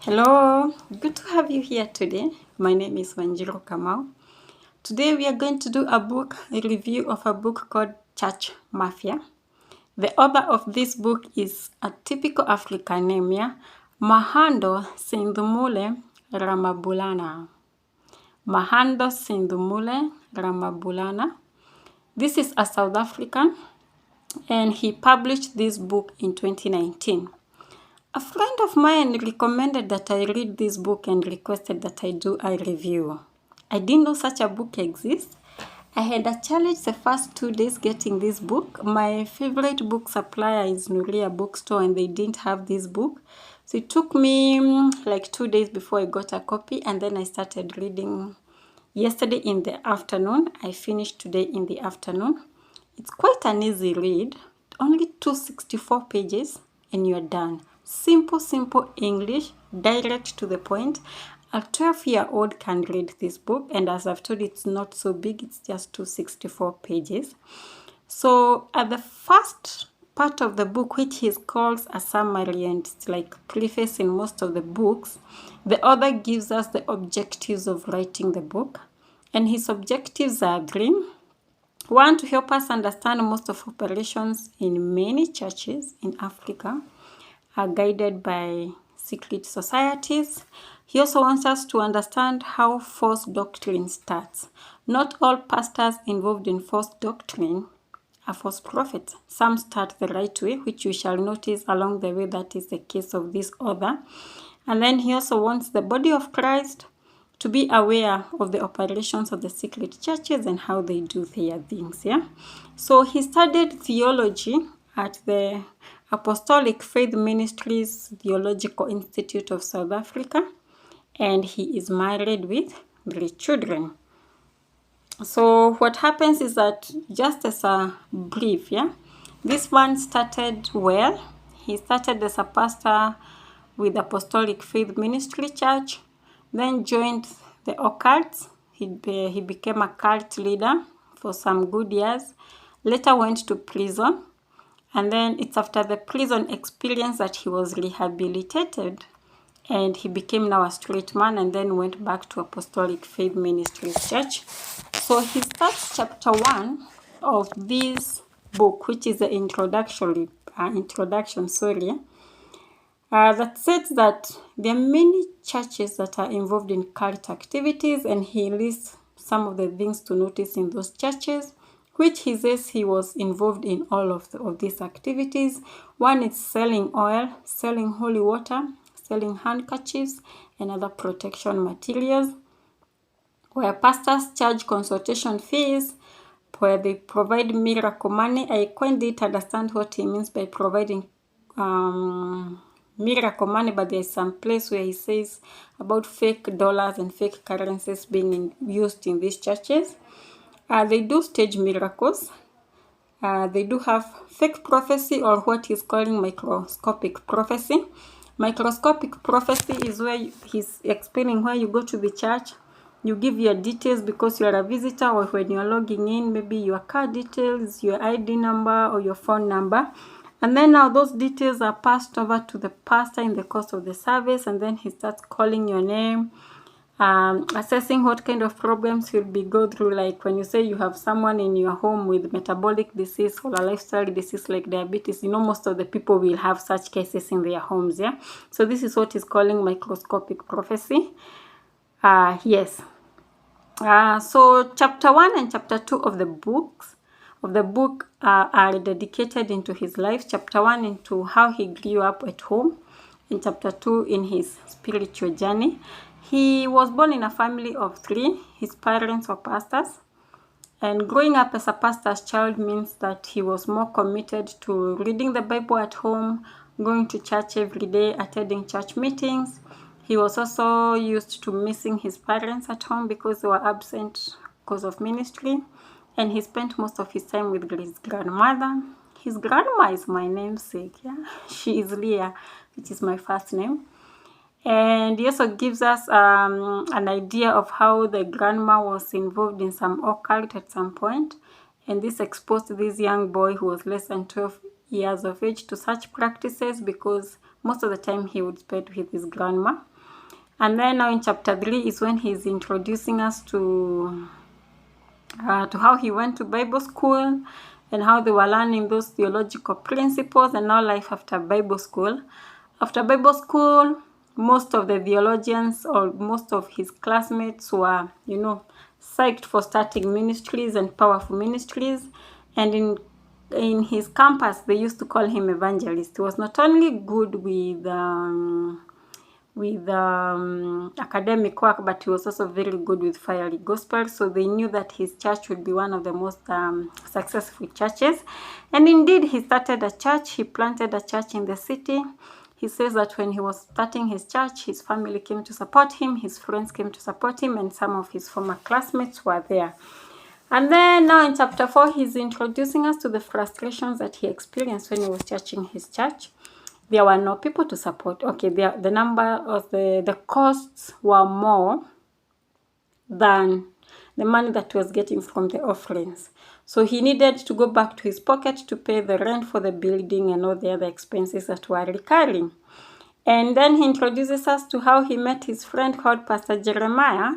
Hello, good to have you here today. My name is leahshirukamau. Today we are going to do a review of a book called Church Mafia. The author of this book is a typical African name, Mahando Sindhumule Ramabulana. Mahando Sindhumule Ramabulana. This is a South African, and he published this book in 2019. A friend of mine recommended that I read this book and requested that I do a review. I didn't know such a book exists. I had a challenge the first 2 days getting this book. My favorite book supplier is Nuria Bookstore and they didn't have this book. So it took me like 2 days before I got a copy, and then I started reading yesterday in the afternoon. I finished today in the afternoon. It's quite an easy read, only 264 pages and you're done. Simple English, direct to the point. A 12-year-old can read this book, and as I've told you, it's not so big, it's just 264 pages. So at the first part of the book, which he calls a summary, and it's like preface in most of the books, the author gives us the objectives of writing the book, and his objectives are three. One, to help us understand most of operations in many churches in Africa are guided by secret societies. He also wants us to understand how false doctrine starts. Not all pastors involved in false doctrine are false prophets. Some start the right way, which you shall notice along the way that is the case of this author. And then he also wants the body of Christ to be aware of the operations of the secret churches and how they do their things. So he studied theology at the Apostolic Faith Ministries Theological Institute of South Africa, and he is married with 3 children. So what happens is that, just as a brief, this one started well. He started as a pastor with Apostolic Faith Ministry Church, then joined the occults. He became a cult leader for some good years, later went to prison. And then it's after the prison experience that he was rehabilitated and he became now a straight man, and then went back to Apostolic Faith Ministries Church. So he starts chapter 1 of this book, which is the introduction, that says that there are many churches that are involved in cult activities, and he lists some of the things to notice in those churches, which he says he was involved in all of these activities. One is selling oil, selling holy water, selling handkerchiefs, and other protection materials, where pastors charge consultation fees, where they provide miracle money. I didn't understand what he means by providing miracle money, but there's some place where he says about fake dollars and fake currencies being used in these churches. They do stage miracles. They do have fake prophecy, or what he's calling microscopic prophecy. Microscopic prophecy is where he's explaining where you go to the church, you give your details because you are a visitor, or when you're logging in, maybe your card details, your ID number, or your phone number. And then now those details are passed over to the pastor in the course of the service, and then he starts calling your name, assessing what kind of problems you'll be go through. Like when you say you have someone in your home with metabolic disease or a lifestyle disease like diabetes, most of the people will have such cases in their homes. So this is what he's calling microscopic prophecy. Yes. So chapter 1 and chapter 2 of the book are dedicated into his life. Chapter 1 into how he grew up at home, and chapter 2 in his spiritual journey. He was born in a family of 3. His parents were pastors, and growing up as a pastor's child means that he was more committed to reading the Bible at home, going to church every day, attending church meetings. He was also used to missing his parents at home because they were absent because of ministry, and he spent most of his time with his grandmother. His grandma is my namesake, She is Leah, which is my first name. And he also gives us an idea of how the grandma was involved in some occult at some point. And this exposed this young boy who was less than 12 years of age to such practices, because most of the time he would spend with his grandma. And then now in chapter 3 is when he's introducing us to how he went to Bible school and how they were learning those theological principles, and now life after Bible school. After Bible school, most of the theologians or most of his classmates were, psyched for starting ministries and powerful ministries. And in his campus, they used to call him evangelist. He was not only good with academic work, but he was also very good with fiery gospel. So they knew that his church would be one of the most successful churches. And indeed, he started a church. He planted a church in the city. He says that when he was starting his church, his family came to support him, his friends came to support him, and some of his former classmates were there. And then now in chapter 4, he's introducing us to the frustrations that he experienced when he was churching his church. There were no people to support. Okay, the number of the costs were more than the money that he was getting from the offerings. So he needed to go back to his pocket to pay the rent for the building and all the other expenses that were recurring. And then he introduces us to how he met his friend called Pastor Jeremiah,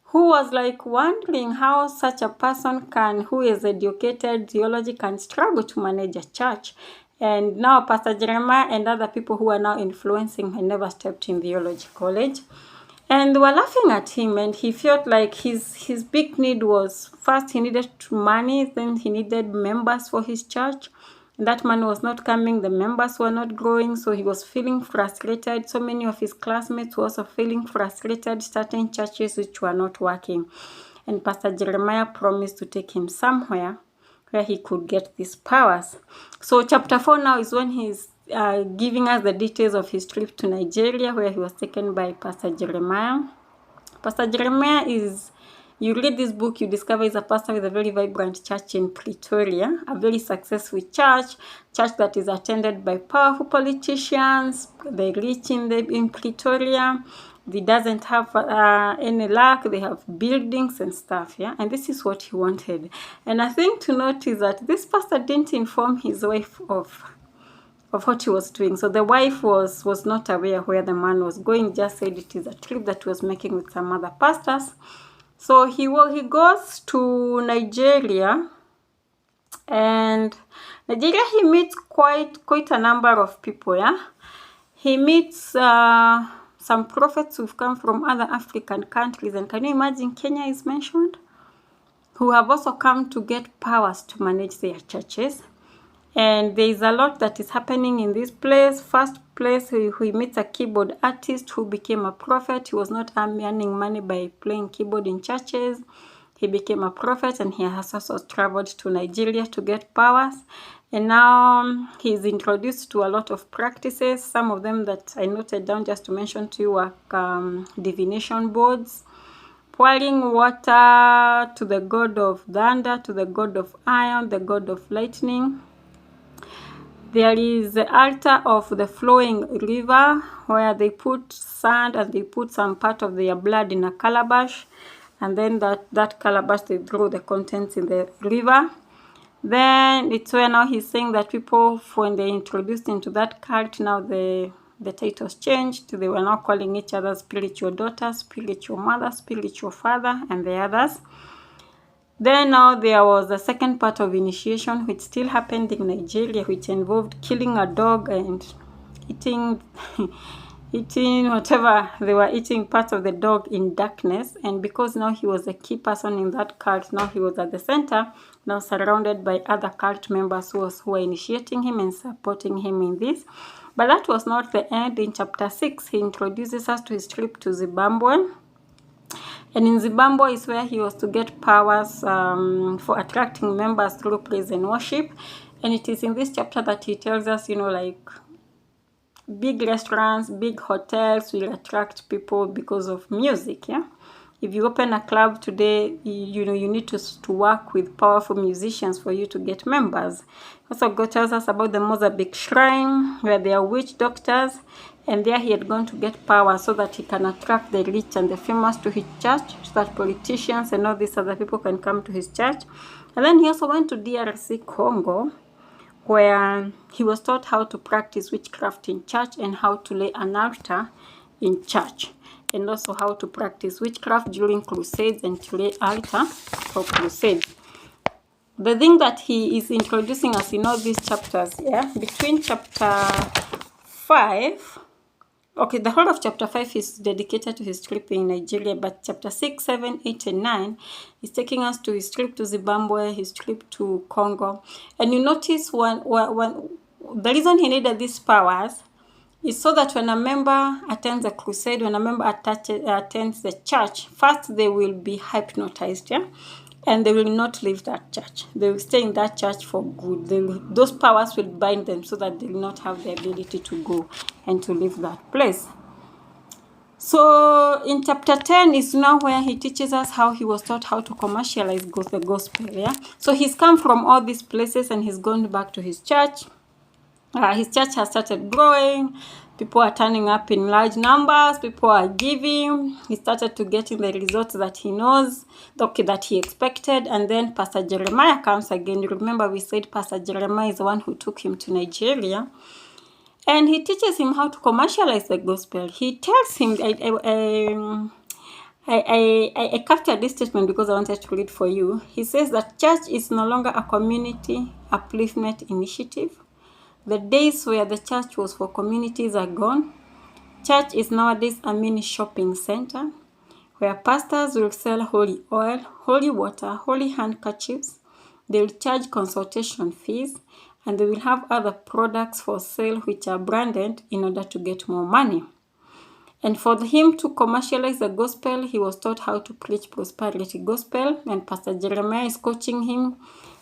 who was like wondering how such a person who is educated theology, can struggle to manage a church. And now Pastor Jeremiah and other people who are now influencing him never stepped in theology college. And they were laughing at him, and he felt like his big need was, first he needed money, then he needed members for his church. That money was not coming, the members were not growing, so he was feeling frustrated. So many of his classmates were also feeling frustrated, starting churches which were not working. And Pastor Jeremiah promised to take him somewhere where he could get these powers. So chapter 4 now is when he's giving us the details of his trip to Nigeria, where he was taken by Pastor Jeremiah. Pastor Jeremiah is, you read this book, you discover he's a pastor with a very vibrant church in Pretoria, a very successful church that is attended by powerful politicians, the rich in Pretoria. He doesn't have any luck. They have buildings and stuff, yeah? And this is what he wanted. And I think to note is that this pastor didn't inform his wife of what he was doing. So the wife was not aware where the man was going, just said it is a trip that he was making with some other pastors. So he goes to Nigeria, and Nigeria he meets quite a number of people, yeah? He meets some prophets who've come from other African countries, and can you imagine Kenya is mentioned, who have also come to get powers to manage their churches. And there is a lot that is happening in this place. First place, he meets a keyboard artist who became a prophet. He was not earning money by playing keyboard in churches. He became a prophet, and he has also traveled to Nigeria to get powers. And now he's introduced to a lot of practices. Some of them that I noted down just to mention to you were divination boards, pouring water to the god of thunder, to the god of iron, the god of lightning. There is the altar of the flowing river, where they put sand and they put some part of their blood in a calabash, and then that calabash they throw the contents in the river. Then it's where now he's saying that people, when they introduced into that cult, now the titles changed. They were now calling each other spiritual daughter, spiritual mother, spiritual father, and the others. Then now there was the second part of initiation, which still happened in Nigeria, which involved killing a dog and eating whatever they were eating, parts of the dog in darkness. And because now he was a key person in that cult, now he was at the center, now surrounded by other cult members who were initiating him and supporting him in this. But that was not the end. In chapter 6, he introduces us to his trip to Zimbabwe. And in Zimbabwe is where he was to get powers for attracting members through praise and worship. And it is in this chapter that he tells us, like big restaurants, big hotels will attract people because of music, yeah? If you open a club today, you need to work with powerful musicians for you to get members. Also, God tells us about the Mozambique shrine, where there are witch doctors, and there he had gone to get power so that he can attract the rich and the famous to his church, so that politicians and all these other people can come to his church. And then he also went to DRC Congo, where he was taught how to practice witchcraft in church and how to lay an altar in church. and also how to practice witchcraft during crusades and to lay altar for crusades. The thing that he is introducing us in all these chapters, between chapter 5, okay, the whole of chapter 5 is dedicated to his trip in Nigeria, but chapter 6, 7, 8, and 9 is taking us to his trip to Zimbabwe, his trip to Congo. And you notice when the reason he needed these powers is so that when a member attends a crusade, when a member attends the church, first they will be hypnotized, and they will not leave that church. They will stay in that church for good. Those powers will bind them so that they will not have the ability to go and to leave that place. So in chapter 10 is now where he teaches us how he was taught how to commercialize the gospel. So he's come from all these places and he's gone back to his church. His church has started growing. People are turning up in large numbers. People are giving. He started to get in the results that he knows, that he expected. And then Pastor Jeremiah comes again. You remember we said Pastor Jeremiah is the one who took him to Nigeria. And he teaches him how to commercialize the gospel. He tells him, I captured this statement because I wanted to read for you. He says that church is no longer a community upliftment initiative. The days where the church was for communities are gone. Church is nowadays a mini shopping center where pastors will sell holy oil, holy water, holy handkerchiefs. They will charge consultation fees, and they will have other products for sale which are branded in order to get more money. And for him to commercialize the gospel, he was taught how to preach prosperity gospel, and Pastor Jeremiah is coaching him,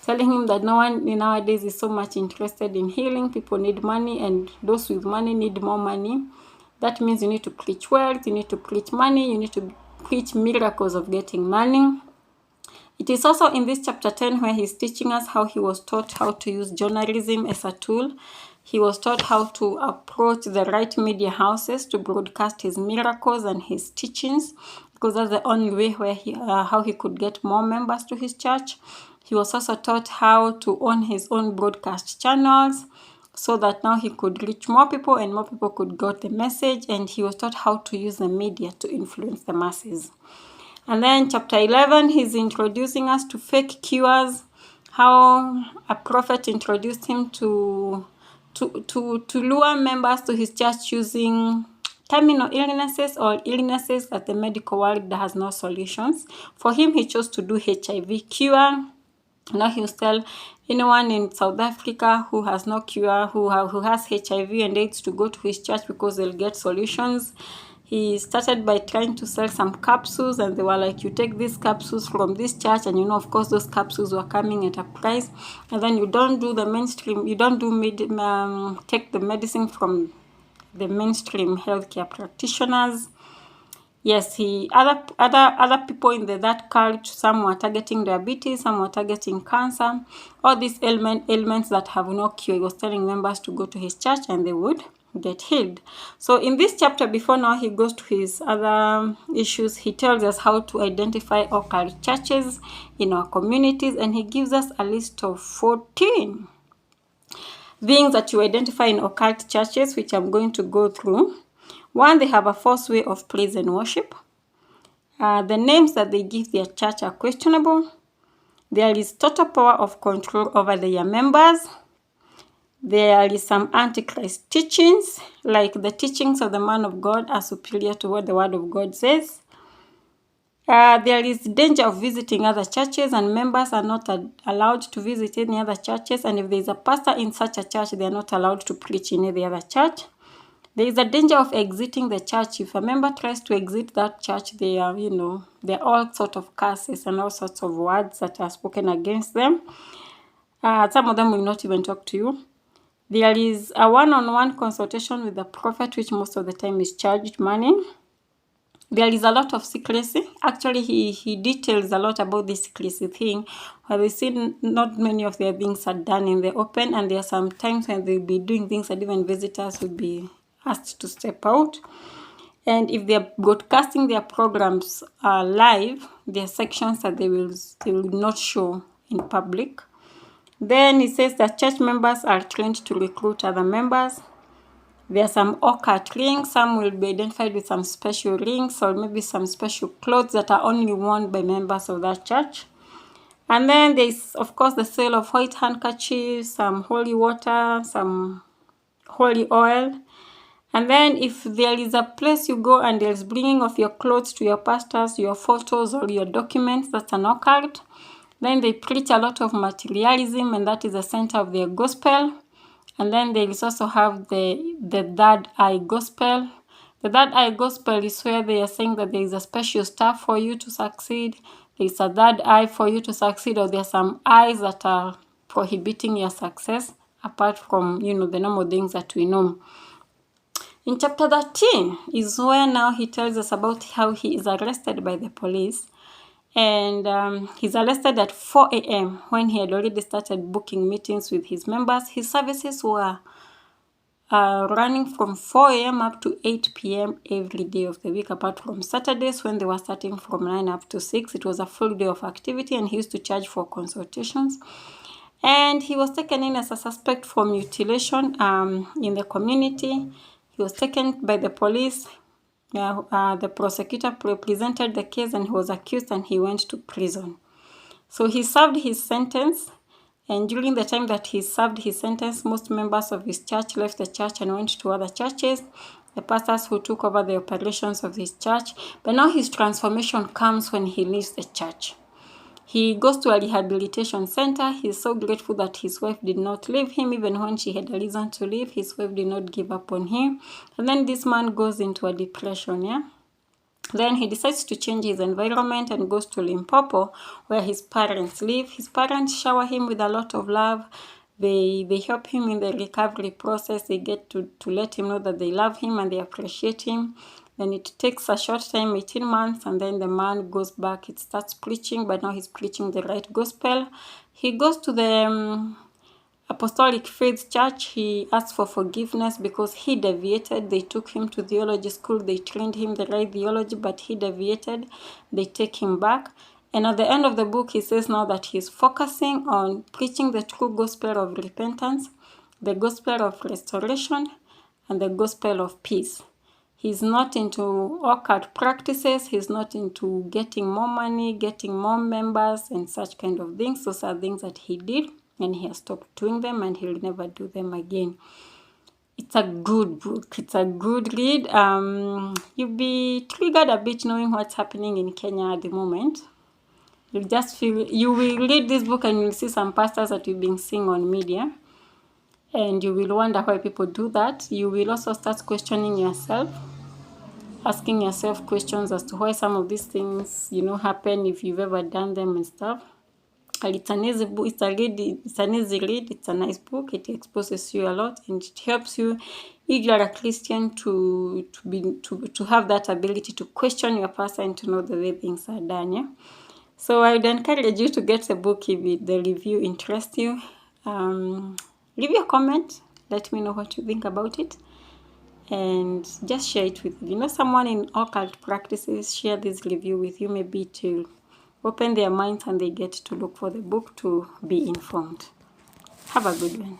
telling him that no one nowadays is so much interested in healing. People need money, and those with money need more money. That means you need to preach wealth, you need to preach money, you need to preach miracles of getting money. It is also in this chapter 10 where he's teaching us how he was taught how to use journalism as a tool. He was taught how to approach the right media houses to broadcast his miracles and his teachings, because that's the only way where how he could get more members to his church. He was also taught how to own his own broadcast channels so that now he could reach more people and more people could get the message. And he was taught how to use the media to influence the masses. And then chapter 11, he's introducing us to fake cures, how a prophet introduced him to lure members to his church using terminal illnesses or illnesses that the medical world has no solutions. For him, he chose to do HIV cure. Now he'll tell anyone in South Africa who has no cure, who has HIV and AIDS, to go to his church because they'll get solutions. He started by trying to sell some capsules, and they were like, you take these capsules from this church, and of course those capsules were coming at a price. And then you don't do the mainstream, you don't do take the medicine from the mainstream healthcare practitioners. Yes, other people in that cult, some were targeting diabetes, some were targeting cancer, all these ailments that have no cure. He was telling members to go to his church and they would get healed. So in this chapter, before now he goes to his other issues, he tells us how to identify occult churches in our communities, and he gives us a list of 14 things that you identify in occult churches, which I'm going to go through. One, they have a false way of praise and worship. The names that they give their church are questionable. There is total power of control over their members. There is some antichrist teachings, like the teachings of the man of God are superior to what the word of God says. There is danger of visiting other churches, and members are not allowed to visit any other churches. And if there is a pastor in such a church, they are not allowed to preach in any other church. There is a danger of exiting the church. If a member tries to exit that church, there are all sorts of curses and all sorts of words that are spoken against them. Some of them will not even talk to you. There is a one-on-one consultation with the prophet, which most of the time is charged money. There is a lot of secrecy. Actually, he details a lot about this secrecy thing, where we see not many of their things are done in the open, and there are some times when they'll be doing things that even visitors will be asked to step out. And if they're broadcasting their programs live, there are sections that they will not show in public. Then he says that church members are trained to recruit other members. There are some occult rings. Some will be identified with some special rings or maybe some special clothes that are only worn by members of that church. And then there's, of course, the sale of white handkerchiefs, some holy water, some holy oil. And then if there is a place you go and there's bringing of your clothes to your pastors, your photos or your documents, that's an occult. Then they preach a lot of materialism, and that is the center of their gospel. And then they also have the third eye gospel. The third eye gospel is where they are saying that there is a special stuff for you to succeed. There is a third eye for you to succeed, or there are some eyes that are prohibiting your success, apart from, the normal things that we know. In chapter 13 is where now he tells us about how he is arrested by the police. And he's arrested at 4 a.m. when he had already started booking meetings with his members. His services were running from 4 a.m. up to 8 p.m. every day of the week, apart from Saturdays when they were starting from 9 up to 6. It was a full day of activity, and he used to charge for consultations. And he was taken in as a suspect for mutilation in the community. He was taken by the police. The prosecutor presented the case, and he was accused, and he went to prison. So he served his sentence, and during the time that he served his sentence, most members of his church left the church and went to other churches, the pastors who took over the operations of his church. But now his transformation comes when he leaves the church. He goes to a rehabilitation center. He's so grateful that his wife did not leave him. Even when she had a reason to leave, his wife did not give up on him. And then this man goes into a depression, Then he decides to change his environment and goes to Limpopo, where his parents live. His parents shower him with a lot of love. They help him in the recovery process. They get to let him know that they love him and they appreciate him. Then it takes a short time, 18 months, and then the man goes back. It starts preaching, but now he's preaching the right gospel. He goes to the Apostolic Faith Church. He asks for forgiveness because he deviated. They took him to theology school. They trained him the right theology, but he deviated. They take him back. And at the end of the book, he says now that he's focusing on preaching the true gospel of repentance, the gospel of restoration, and the gospel of peace. He's not into occult practices. He's not into getting more money, getting more members, and such kind of things. Those are things that he did, and he has stopped doing them, and he'll never do them again. It's a good book. It's a good read. You'll be triggered a bit knowing what's happening in Kenya at the moment. You will read this book and you'll see some pastors that you've been seeing on media. And you will wonder why people do that. You will also start questioning yourself, asking yourself questions as to why some of these things, happen, if you've ever done them and stuff. And it's an easy book. It's an easy read. It's a nice book. It exposes you a lot, and it helps you, if you're a Christian, to have that ability to question your pastor and to know the way things are done. Yeah. So I would encourage you to get the book if the review interests you. Leave your comment. Let me know what you think about it. And just share it with, someone in occult practices. Share this review with you, maybe to open their minds and they get to look for the book to be informed. Have a good one.